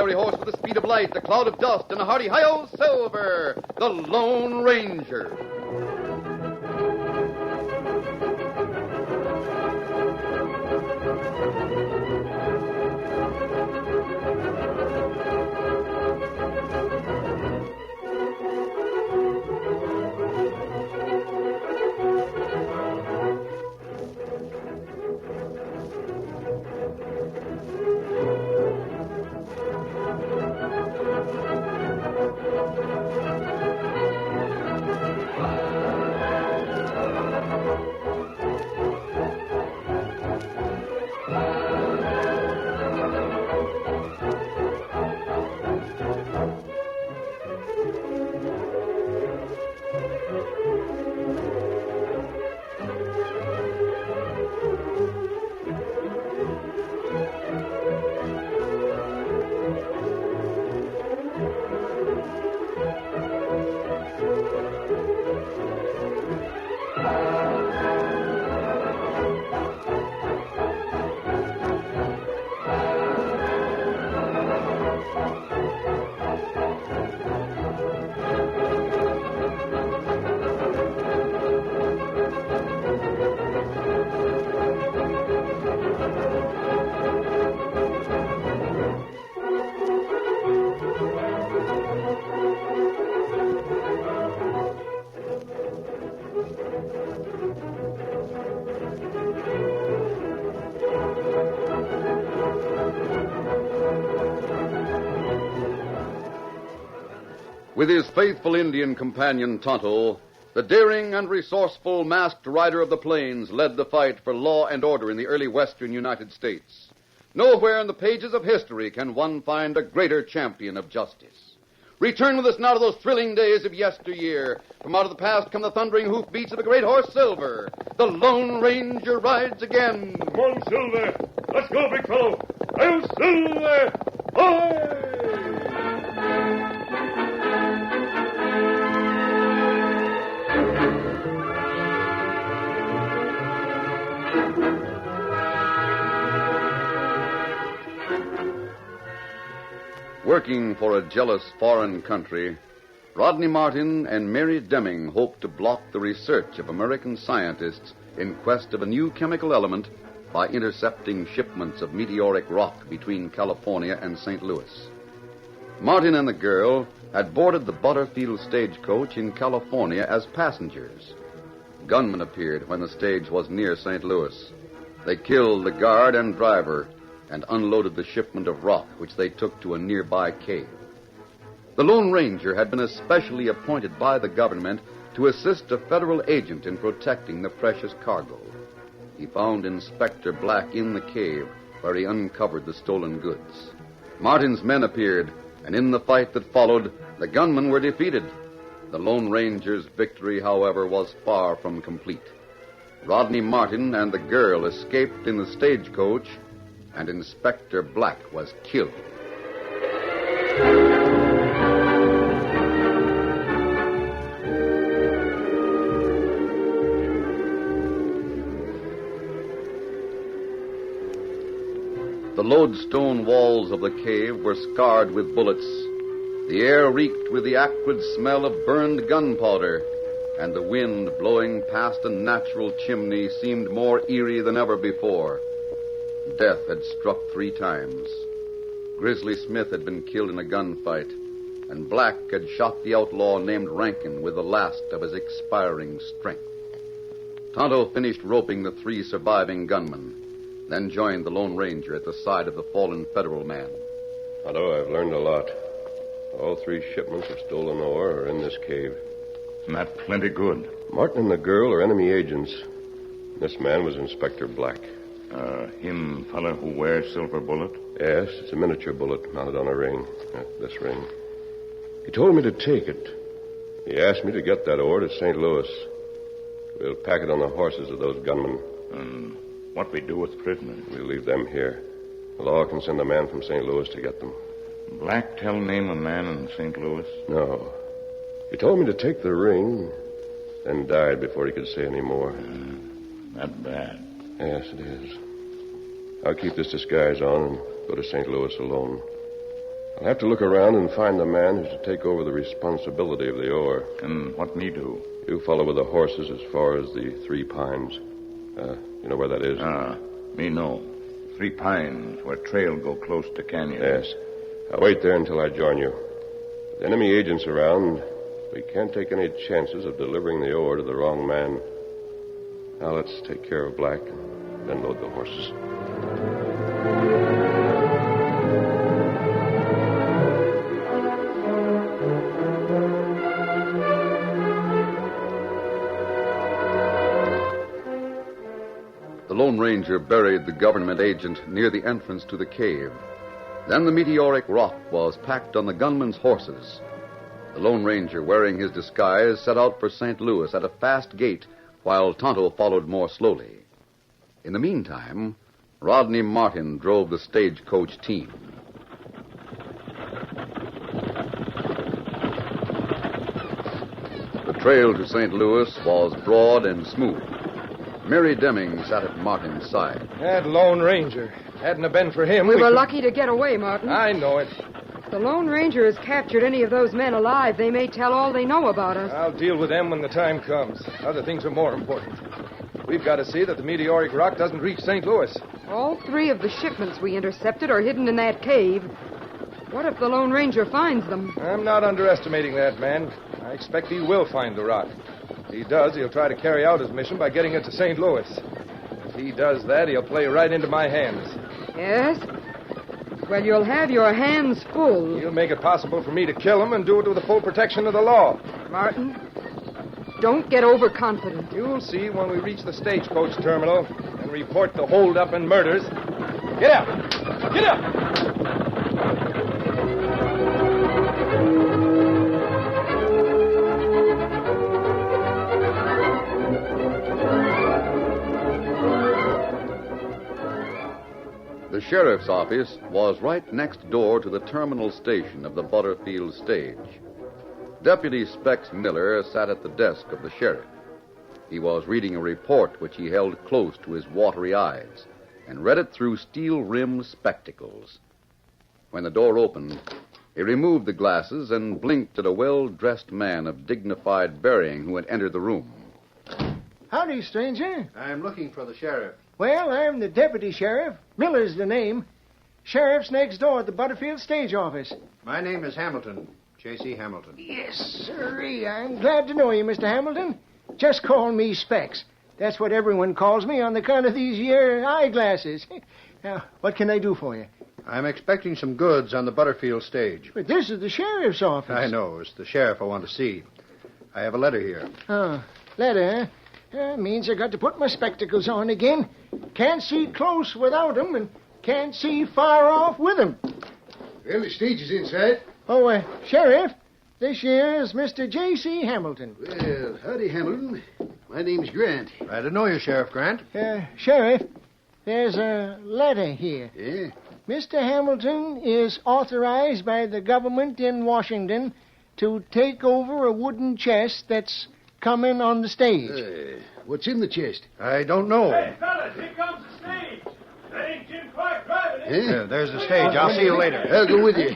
fiery horse with the speed of light, the cloud of dust, and a hearty hi-yo Silver, the Lone Ranger. With his faithful Indian companion, Tonto, the daring and resourceful masked rider of the plains led the fight for law and order in the early western United States. Nowhere in the pages of history can one find a greater champion of justice. Return with us now to those thrilling days of yesteryear. From out of the past come the thundering hoofbeats of the great horse Silver. The Lone Ranger rides again. Come on, Silver. Let's go, big fellow. I'll Silver. Hoy! Working for a jealous foreign country, Rodney Martin and Mary Deming hoped to block the research of American scientists in quest of a new chemical element by intercepting shipments of meteoric rock between California and St. Louis. Martin and the girl had boarded the Butterfield stagecoach in California as passengers. Gunmen appeared when the stage was near St. Louis. They killed the guard and driver and unloaded the shipment of rock, which they took to a nearby cave. The Lone Ranger had been especially appointed by the government to assist a federal agent in protecting the precious cargo. He found Inspector Black in the cave, where he uncovered the stolen goods. Martin's men appeared, and in the fight that followed, the gunmen were defeated. The Lone Ranger's victory, however, was far from complete. Rodney Martin and the girl escaped in the stagecoach, and Inspector Black was killed. The lodestone walls of the cave were scarred with bullets. The air reeked with the acrid smell of burned gunpowder, and the wind blowing past a natural chimney seemed more eerie than ever before. Death had struck 3 times. Grizzly Smith had been killed in a gunfight, and Black had shot the outlaw named Rankin with the last of his expiring strength. Tonto finished roping the 3 surviving gunmen, then joined the Lone Ranger at the side of the fallen federal man. Tonto, I've learned a lot. All 3 shipments of stolen ore are in this cave. Not plenty good. Martin and the girl are enemy agents. This man was Inspector Black. Him fella who wears silver bullet? Yes, it's a miniature bullet mounted on a ring. This ring. He told me to take it. He asked me to get that ore to St. Louis. We'll pack it on the horses of those gunmen. And what we do with prisoners? We'll leave them here. The law can send a man from St. Louis to get them. Black tell name a man in St. Louis? No. He told me to take the ring, then died before he could say any more. Not bad. Yes, it is. I'll keep this disguise on and go to St. Louis alone. I'll have to look around and find the man who's to take over the responsibility of the ore. And what me do? You follow with the horses as far as the 3 Pines. You know where that is? Me know. 3 Pines, where trail go close to canyon. Yes. I'll wait there until I join you. With enemy agents around, we can't take any chances of delivering the ore to the wrong man. Now let's take care of Black and then load the horses. The Lone Ranger buried the government agent near the entrance to the cave. Then the meteoric rock was packed on the gunman's horses. The Lone Ranger, wearing his disguise, set out for St. Louis at a fast gait, while Tonto followed more slowly. In the meantime, Rodney Martin drove the stagecoach team. The trail to St. Louis was broad and smooth. Mary Deming sat at Martin's side. That Lone Ranger. Hadn't it been for him, We were lucky to get away, Martin. I know it. If the Lone Ranger has captured any of those men alive, they may tell all they know about us. I'll deal with them when the time comes. Other things are more important. We've got to see that the meteoric rock doesn't reach St. Louis. All 3 of the shipments we intercepted are hidden in that cave. What if the Lone Ranger finds them? I'm not underestimating that man. I expect he will find the rock. If he does, he'll try to carry out his mission by getting it to St. Louis. If he does that, he'll play right into my hands. Yes? Well, you'll have your hands full. He'll make it possible for me to kill him and do it with the full protection of the law. Martin, don't get overconfident. You'll see when we reach the stagecoach terminal and report the holdup and murders. Get up! Get up! The sheriff's office was right next door to the terminal station of the Butterfield stage. Deputy Specs Miller sat at the desk of the sheriff. He was reading a report which he held close to his watery eyes and read it through steel-rimmed spectacles. When the door opened, he removed the glasses and blinked at a well-dressed man of dignified bearing who had entered the room. Howdy, stranger. I'm looking for the sheriff. Well, I'm the deputy sheriff. Miller's the name. Sheriff's next door at the Butterfield stage office. My name is Hamilton, J.C. Hamilton. Yes, sirree. I'm glad to know you, Mr. Hamilton. Just call me Specs. That's what everyone calls me on account of these here eyeglasses. Now, what can I do for you? I'm expecting some goods on the Butterfield stage. But this is the sheriff's office. I know. It's the sheriff I want to see. I have a letter here. Oh, letter, huh? Means I got to put my spectacles on again. Can't see close without 'em and can't see far off with 'em. Well, the stage is inside. Oh, Sheriff, this here is Mr. J.C. Hamilton. Well, howdy, Hamilton. My name's Grant. Glad to know you, Sheriff Grant. Sheriff, there's a letter here. Yeah? Mr. Hamilton is authorized by the government in Washington to take over a wooden chest that's coming on the stage. What's in the chest? I don't know. Hey, fellas, here comes the stage. That ain't Jim Clark driving it. Eh? There's the stage. I'll see you later. I'll go with you.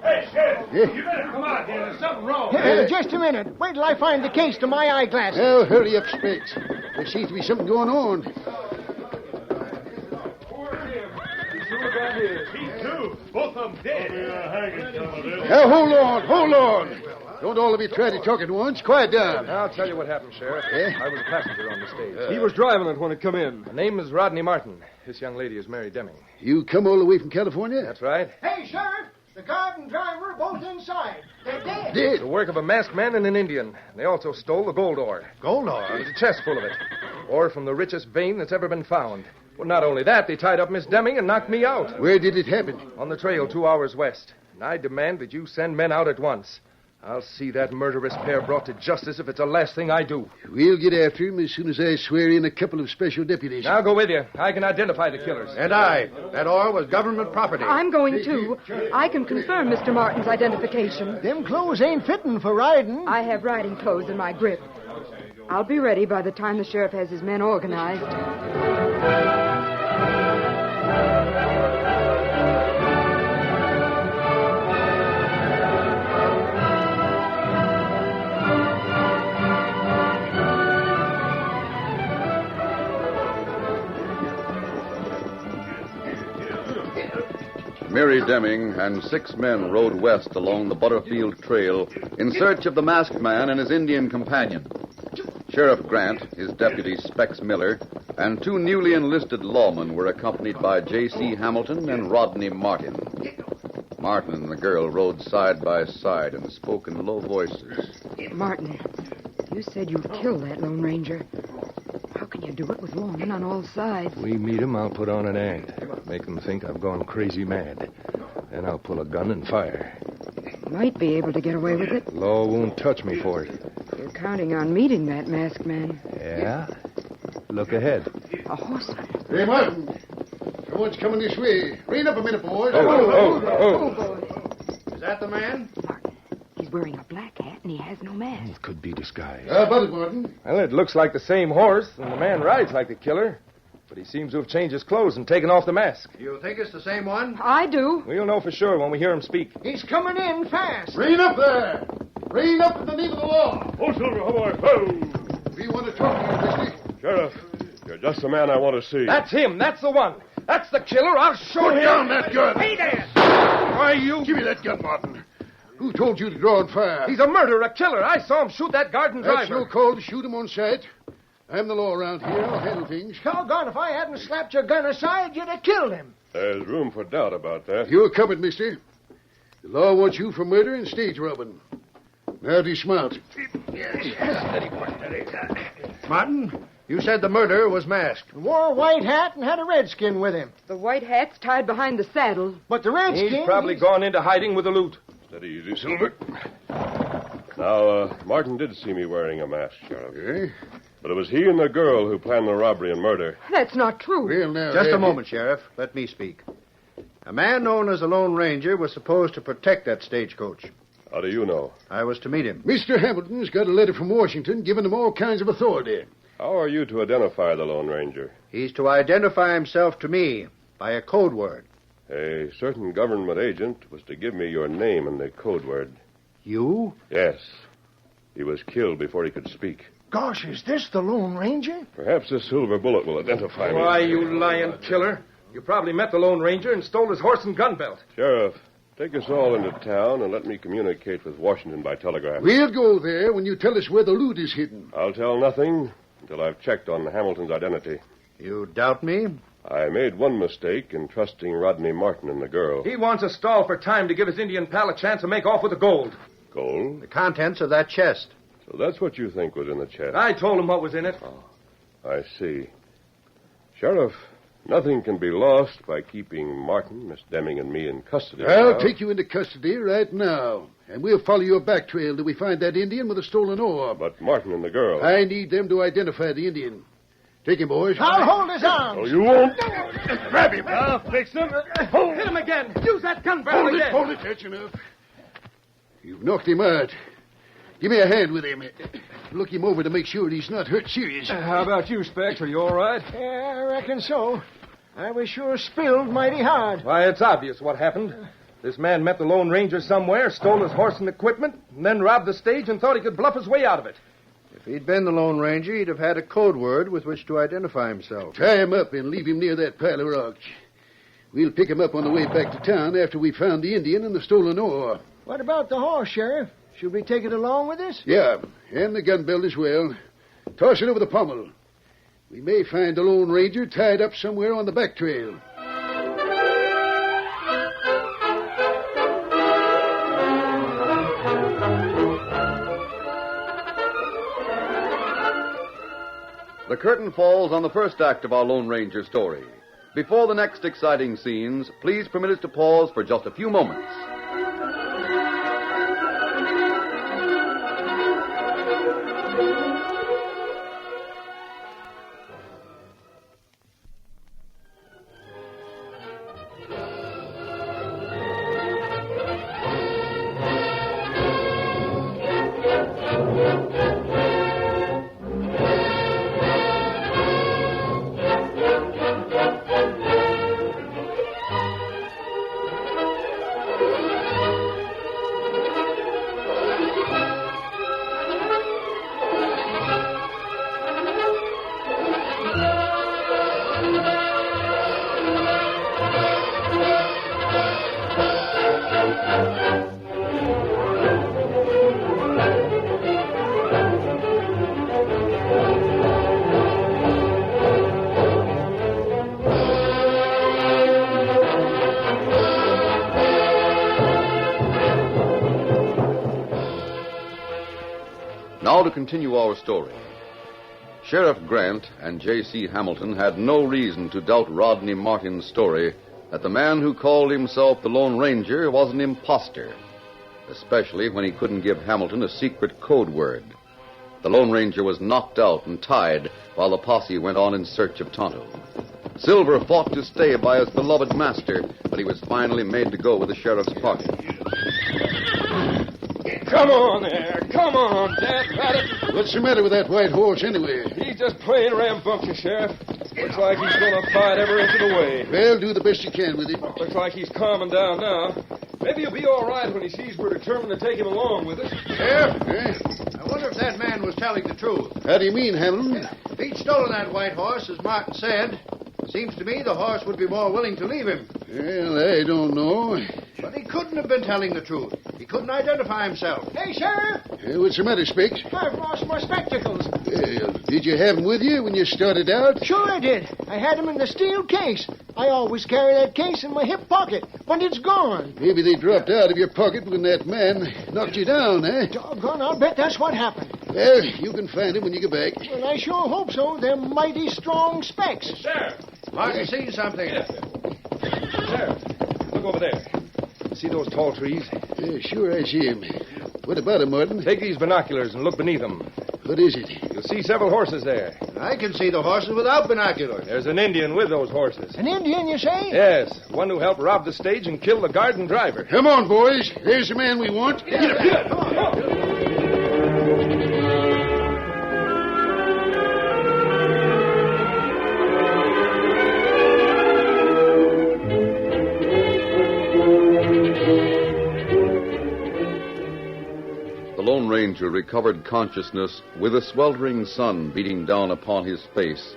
Hey, Sheriff, you better come out here. There's something wrong. Just a minute. Wait till I find the case to my eyeglasses. Well, hurry up, Specs. There seems to be something going on. Poor Jim. He sure got his. He, too. Both of them dead. Now, hold on. Don't all of you try to talk at once. Quiet down. I'll tell you what happened, Sheriff. I was a passenger on the stage. He was driving it when it come in. My name is Rodney Martin. This young lady is Mary Deming. You come all the way from California? That's right. Hey, Sheriff, the guard and driver are both inside. They're dead. Dead? The work of a masked man and an Indian. They also stole the gold ore. Gold There ore? was a chest full of it. Ore from the richest vein that's ever been found. Well, not only that, they tied up Miss Deming and knocked me out. Where did it happen? On the trail 2 hours west. And I demand that you send men out at once. I'll see that murderous pair brought to justice if it's the last thing I do. We'll get after him as soon as I swear in a couple of special deputies. I'll go with you. I can identify the killers. And I. That ore was government property. I'm going too. I can confirm Mr. Martin's identification. Them clothes ain't fitting for riding. I have riding clothes in my grip. I'll be ready by the time the sheriff has his men organized. Mary Deming and 6 men rode west along the Butterfield Trail in search of the masked man and his Indian companion. Sheriff Grant, his deputy Specs Miller, and 2 newly enlisted lawmen were accompanied by J.C. Hamilton and Rodney Martin. Martin and the girl rode side by side and spoke in low voices. Martin, you said you'd kill that Lone Ranger. How can you do it with lawmen on all sides? We meet him, I'll put on an act. Make them think I've gone crazy mad. Then I'll pull a gun and fire. Might be able to get away with it. Law won't touch me for it. You're counting on meeting that masked man. Yeah? Look ahead. A horseman. Hey, Martin. Someone's coming this way. Rein up a minute, boys. Oh, boy. Is that the man? Martin, he's wearing a black hat and he has no mask. It could be disguised. How about it, Martin? Well, it looks like the same horse, and the man rides like the killer. But he seems to have changed his clothes and taken off the mask. You think it's the same one? I do. We'll know for sure when we hear him speak. He's coming in fast. Rein up there. Rein up in the name of the law. Oh, Silver, oh, boy. Oh. We want to talk to you, mister. Sheriff, you're just the man I want to see. That's him. That's the one. That's the killer. I'll show Put him. down that gun. Hey there. Why, you... Give me that gun, Martin. Who told you to draw and fire? He's a murderer, a killer. I saw him shoot that garden That's driver. no call to shoot him on sight. I'm the law around here. I'll handle things. Doggone, if I hadn't slapped your gun aside, you'd have killed him. There's room for doubt about that. You're covered, mister. The law wants you for murder and stage robbing. Now dismount. Martin, you said the murderer was masked. Wore a white hat and had a redskin with him. The white hat's tied behind the saddle. But the redskin... He's probably gone into hiding with the loot. Steady easy, Silver. Now, Martin did see me wearing a mask, Sheriff. Eh? But it was he and the girl who planned the robbery and murder. That's not true. Well, now... Just a moment, Sheriff. Let me speak. A man known as the Lone Ranger was supposed to protect that stagecoach. How do you know? I was to meet him. Mr. Hamilton's got a letter from Washington giving him all kinds of authority. How are you to identify the Lone Ranger? He's to identify himself to me by a code word. A certain government agent was to give me your name and the code word. You? Yes. He was killed before he could speak. Gosh, is this the Lone Ranger? Perhaps this silver bullet will identify me. Why, you lying killer. You probably met the Lone Ranger and stole his horse and gun belt. Sheriff, take us all into town and let me communicate with Washington by telegraph. We'll go there when you tell us where the loot is hidden. I'll tell nothing until I've checked on Hamilton's identity. You doubt me? I made one mistake in trusting Rodney Martin and the girl. He wants a stall for time to give his Indian pal a chance to make off with the gold. Gold? The contents of that chest. So that's what you think was in the chest. I told him what was in it. I see. Sheriff, nothing can be lost by keeping Martin, Miss Deming, and me in custody. I'll take you into custody right now, and we'll follow your back trail till we find that Indian with a stolen ore. But Martin and the girl. I need them to identify the Indian. Take him, boys. I'll hold his arms. Oh, you won't. Grab him. I'll fix him. Hit him again. Use that gun barrel again. Hold it. That's enough. You've knocked him out. Give me a hand with him. Look him over to make sure he's not hurt serious. How about you, Specs? Are you all right? Yeah, I reckon so. I was sure spilled mighty hard. Why, it's obvious what happened. This man met the Lone Ranger somewhere, stole his horse and equipment, and then robbed the stage and thought he could bluff his way out of it. If he'd been the Lone Ranger, he'd have had a code word with which to identify himself. Tie him up and leave him near that pile of rocks. We'll pick him up on the way back to town after we've found the Indian and the stolen ore. What about the horse, Sheriff? Should we take it along with us? Yeah, and the gun belt as well. Toss it over the pommel. We may find the Lone Ranger tied up somewhere on the back trail. The curtain falls on the first act of our Lone Ranger story. Before the next exciting scenes, please permit us to pause for just a few moments. Now to continue our story. Sheriff Grant and J.C. Hamilton had no reason to doubt Rodney Martin's story that the man who called himself the Lone Ranger was an imposter, especially when he couldn't give Hamilton a secret code word. The Lone Ranger was knocked out and tied while the posse went on in search of Tonto. Silver fought to stay by his beloved master, but he was finally made to go with the sheriff's party. Come on there. Come on, Dad Rabbit. What's the matter with that white horse, anyway? He's just plain rambunctious, Sheriff. Looks like he's going to fight every inch of the way. Well, do the best you can with him. Looks like he's calming down now. Maybe he'll be all right when he sees we're determined to take him along with us. Sheriff, I wonder if that man was telling the truth. How do you mean, Hamilton? If he'd stolen that white horse, as Martin said, seems to me the horse would be more willing to leave him. Well, I don't know. But he couldn't have been telling the truth. He couldn't identify himself. Hey, Sheriff! What's the matter, Specs? I've lost my spectacles. Did you have them with you when you started out? Sure I did. I had them in the steel case. I always carry that case in my hip pocket, but it's gone. Maybe they dropped out of your pocket when that man knocked you down, eh? Doggone, I'll bet that's what happened. Well, you can find them when you get back. Well, I sure hope so. They're mighty strong specs. Sheriff! Martin seen something. Yes. Sheriff, look over there. See those tall trees? Yeah, sure I see him. What about him, Martin? Take these binoculars and look beneath them. What is it? You'll see several horses there. I can see the horses without binoculars. There's an Indian with those horses. An Indian, you say? Yes, one who helped rob the stage and kill the guard and driver. Come on, boys. There's the man we want. The Lone Ranger recovered consciousness with a sweltering sun beating down upon his face.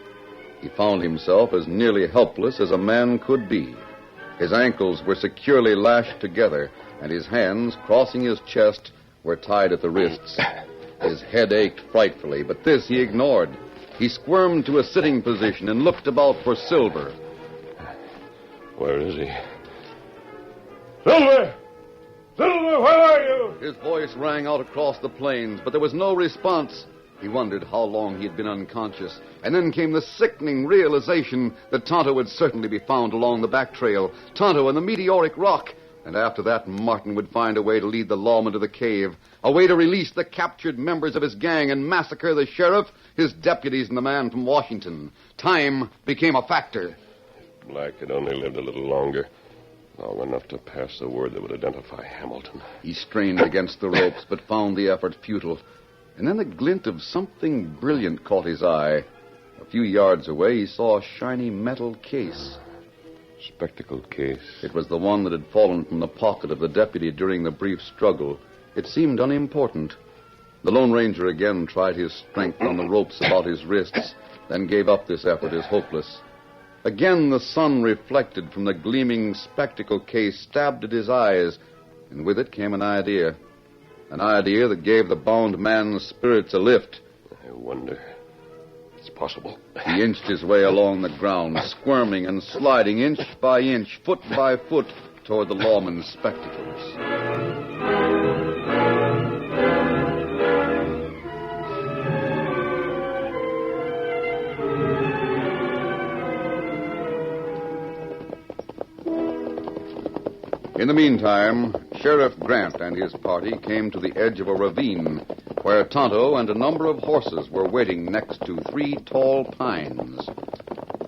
He found himself as nearly helpless as a man could be. His ankles were securely lashed together, and his hands, crossing his chest, were tied at the wrists. His head ached frightfully, but this he ignored. He squirmed to a sitting position and looked about for Silver. Where is he? Silver! Silver, where are you? His voice rang out across the plains, but there was no response. He wondered how long he had been unconscious, and then came the sickening realization that Tonto would certainly be found along the back trail. Tonto and the meteoric rock. And after that, Martin would find a way to lead the lawman to the cave, a way to release the captured members of his gang and massacre the sheriff, his deputies, and the man from Washington. Time became a factor. Black had only lived a little longer. Long enough to pass the word that would identify Hamilton. He strained against the ropes, but found the effort futile. And then a glint of something brilliant caught his eye. A few yards away, he saw a shiny metal case. Spectacle case. It was the one that had fallen from the pocket of the deputy during the brief struggle. It seemed unimportant. The Lone Ranger again tried his strength on the ropes about his wrists, then gave up this effort as hopeless. Again, the sun reflected from the gleaming spectacle case stabbed at his eyes, and with it came an idea. An idea that gave the bound man's spirits a lift. I wonder. It's possible. He inched his way along the ground, squirming and sliding inch by inch, foot by foot, toward the lawman's spectacles. In the meantime, Sheriff Grant and his party came to the edge of a ravine where Tonto and a number of horses were waiting next to 3 tall pines.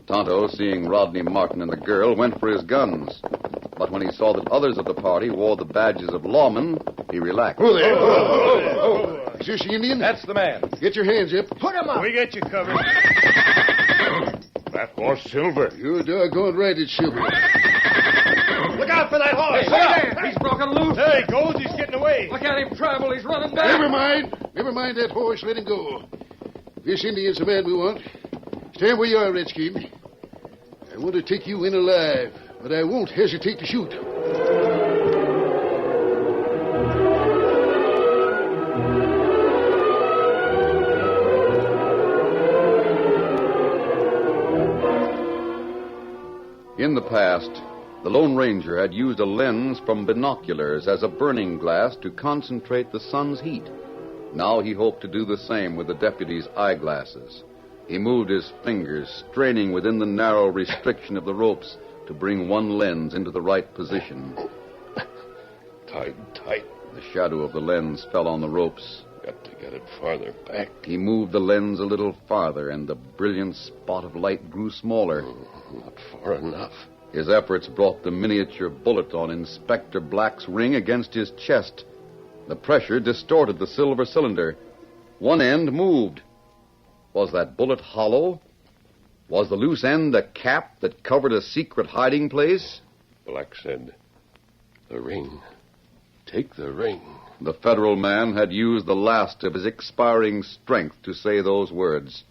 Tonto, seeing Rodney Martin and the girl, went for his guns. But when he saw that others of the party wore the badges of lawmen, he relaxed. Oh, there. Is this the Indian? That's the man. Get your hands up. Put him up. We get you covered. That horse, Silver. You're doggone right, it's Silver. Look out for that horse. Hey, he's broken loose. There he goes. He's getting away. Look at him travel. He's running back. Never mind. Never mind that horse. Let him go. This Indian's the man we want. Stand where you are, Redskin. I want to take you in alive, but I won't hesitate to shoot. In the past, the Lone Ranger had used a lens from binoculars as a burning glass to concentrate the sun's heat. Now he hoped to do the same with the deputy's eyeglasses. He moved his fingers, straining within the narrow restriction of the ropes to bring one lens into the right position. Tight. The shadow of the lens fell on the ropes. Got to get it farther back. He moved the lens a little farther, and the brilliant spot of light grew smaller. Not far enough. His efforts brought the miniature bullet on Inspector Black's ring against his chest. The pressure distorted the silver cylinder. One end moved. Was that bullet hollow? Was the loose end a cap that covered a secret hiding place? Black said, "The ring. Take the ring." The Federal man had used the last of his expiring strength to say those words.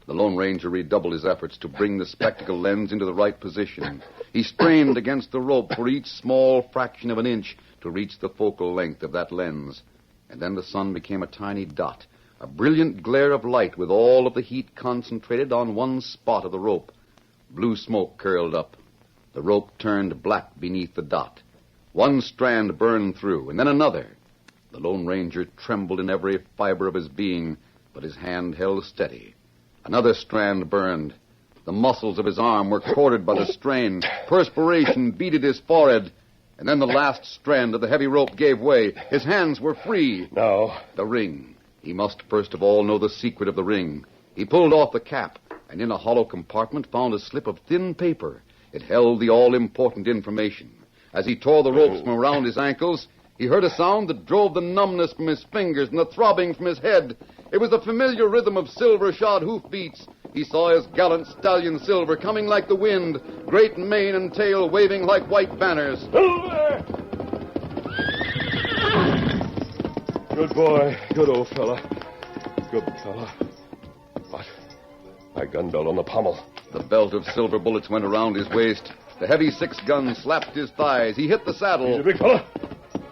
The Lone Ranger redoubled his efforts to bring the spectacle lens into the right position. He strained against the rope for each small fraction of an inch to reach the focal length of that lens. And then the sun became a tiny dot, a brilliant glare of light with all of the heat concentrated on one spot of the rope. Blue smoke curled up. The rope turned black beneath the dot. One strand burned through, and then another. The Lone Ranger trembled in every fiber of his being, but his hand held steady. Another strand burned. The muscles of his arm were corded by the strain. Perspiration beaded his forehead. And then the last strand of the heavy rope gave way. His hands were free. Now? The ring. He must first of all know the secret of the ring. He pulled off the cap, and in a hollow compartment found a slip of thin paper. It held the all-important information. As he tore the ropes from around his ankles, he heard a sound that drove the numbness from his fingers and the throbbing from his head. It was the familiar rhythm of silver-shod hoofbeats. He saw his gallant stallion Silver coming like the wind, great mane and tail waving like white banners. Silver! Good boy. Good old fella. Good fella. What? My gun belt on the pommel. The belt of silver bullets went around his waist. The heavy 6-gun slapped his thighs. He hit the saddle. He's a big fella.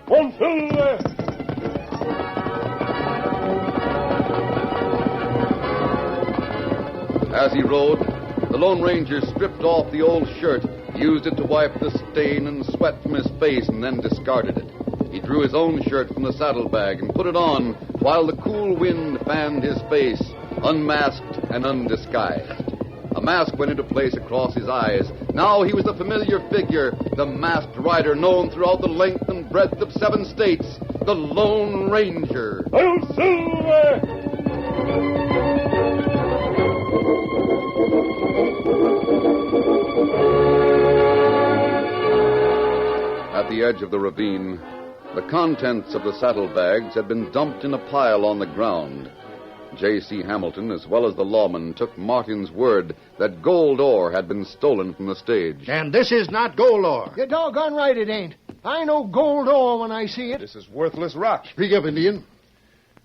One Silver! As he rode, the Lone Ranger stripped off the old shirt, used it to wipe the stain and sweat from his face, and then discarded it. He drew his own shirt from the saddlebag and put it on while the cool wind fanned his face, unmasked and undisguised. A mask went into place across his eyes. Now he was the familiar figure, the masked rider known throughout the length and breadth of 7 states, the Lone Ranger. Oh, Silver! At the edge of the ravine, the contents of the saddlebags had been dumped in a pile on the ground. J.C. Hamilton, as well as the lawman, took Martin's word that gold ore had been stolen from the stage. And this is not gold ore. You're doggone right it ain't. I know gold ore when I see it. This is worthless rock. Speak up, Indian.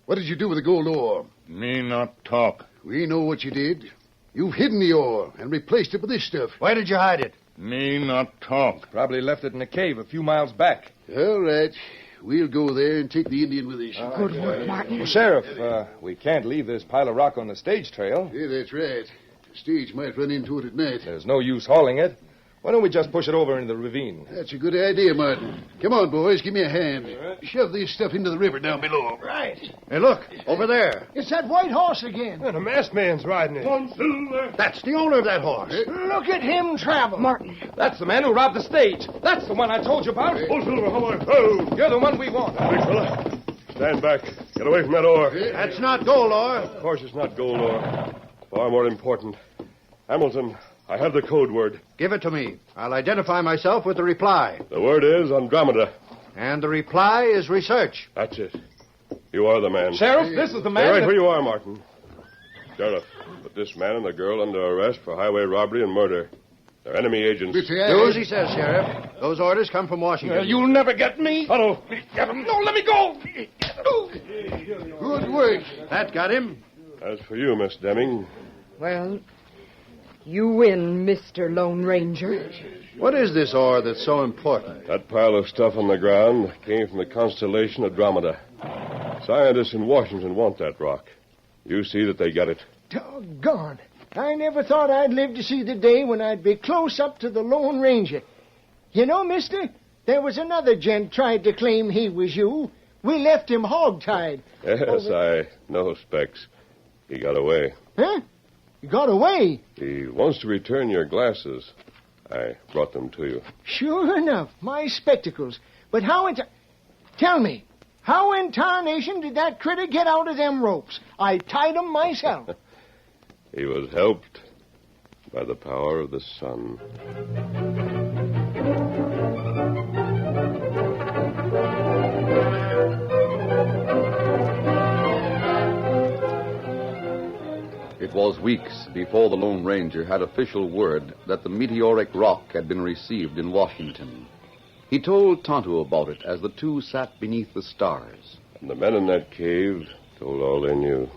What did you do with the gold ore? Me not talk. We know what you did. You've hidden the ore and replaced it with this stuff. Where did you hide it? Me not talk. Probably left it in a cave a few miles back. All right. We'll go there and take the Indian with us. Good work, Martin. Well, Sheriff, we can't leave this pile of rock on the stage trail. Yeah, that's right. The stage might run into it at night. There's no use hauling it. Why don't we just push it over into the ravine? That's a good idea, Martin. Come on, boys. Give me a hand. Shove this stuff into the river down below. Right. Hey, look, over there. It's that white horse again. And a masked man's riding it. One Silver. That's the owner of that horse. Look at him travel. Martin. That's the man who robbed the stage. That's the one I told you about. Oh, Silver, how about hold? You're the one we want. Big fella, stand back. Get away from that ore. That's not gold ore. Of course it's not gold ore. Far more important. Hamilton, I have the code word. Give it to me. I'll identify myself with the reply. The word is Andromeda. And the reply is research. That's it. You are the man. Sheriff, this is the man. Stay right that- where you are, Martin. Sheriff, put this man and the girl under arrest for highway robbery and murder. They're enemy agents. Do as he says, Sheriff. Those orders come from Washington. You'll never get me. Huddle. No, let me go. Good work. That got him. As for you, Miss Deming, Well, you win, Mr. Lone Ranger. What is this ore that's so important? that pile of stuff on the ground came from the constellation Andromeda. Scientists in Washington want that rock. You see that they get it. Doggone. I never thought I'd live to see the day when I'd be close up to the Lone Ranger. You know, mister, there was another gent tried to claim he was you, We left him hog-tied. Yes, I know, Specs. He got away. Huh? He got away? He wants to return your glasses. I brought them to you. Sure enough, my spectacles. But tell me, how in tarnation did that critter get out of them ropes? I tied 'em myself. He was helped by the power of the sun. It was weeks before the Lone Ranger had official word that the meteoric rock had been received in Washington. He told Tonto about it as the two sat beneath the stars. And the men in that cave told all they knew.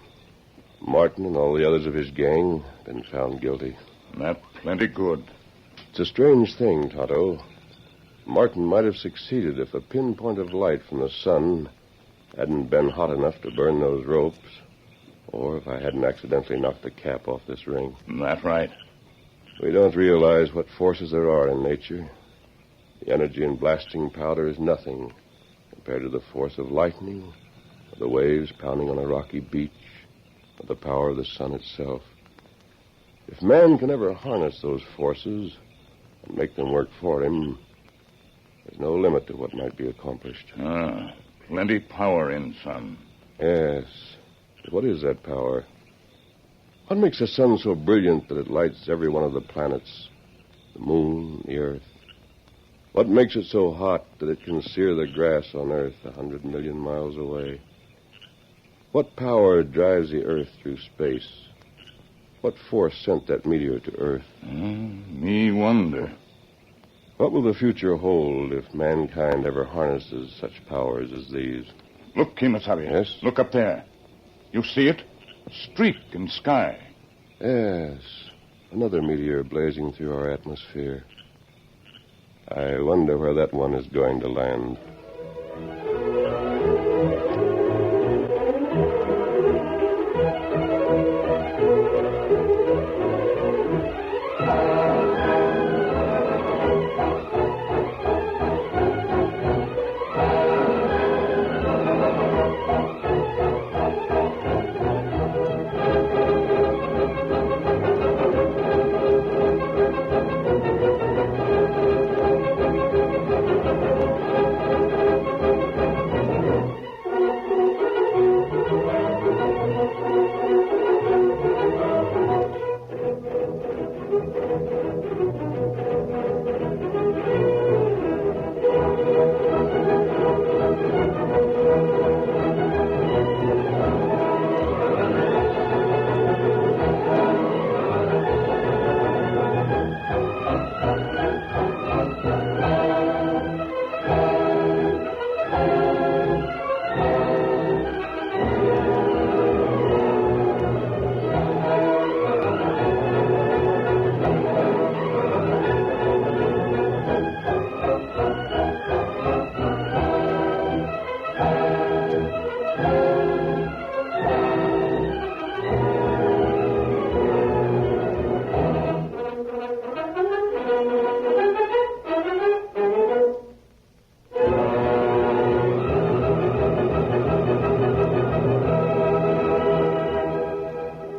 Martin and all the others of his gang had been found guilty. That plenty good. It's a strange thing, Tonto. Martin might have succeeded if a pinpoint of light from the sun hadn't been hot enough to burn those ropes, or if I hadn't accidentally knocked the cap off this ring. That's right. We don't realize what forces there are in nature. The energy in blasting powder is nothing compared to the force of lightning, or the waves pounding on a rocky beach, or the power of the sun itself. If man can ever harness those forces and make them work for him, there's no limit to what might be accomplished. Plenty power in sun. Yes. But what is that power? What makes the sun so brilliant that it lights every one of the planets, the moon, the earth? What makes it so hot that it can sear the grass on Earth 100 million miles away? What power drives the Earth through space? What force sent that meteor to Earth? Me wonder. What will the future hold if mankind ever harnesses such powers as these? Look, Kimasabi. Yes? Look up there. You see it? A streak in sky. Yes. Another meteor blazing through our atmosphere. I wonder where that one is going to land.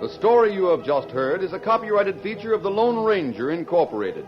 The story you have just heard is a copyrighted feature of the Lone Ranger, Incorporated.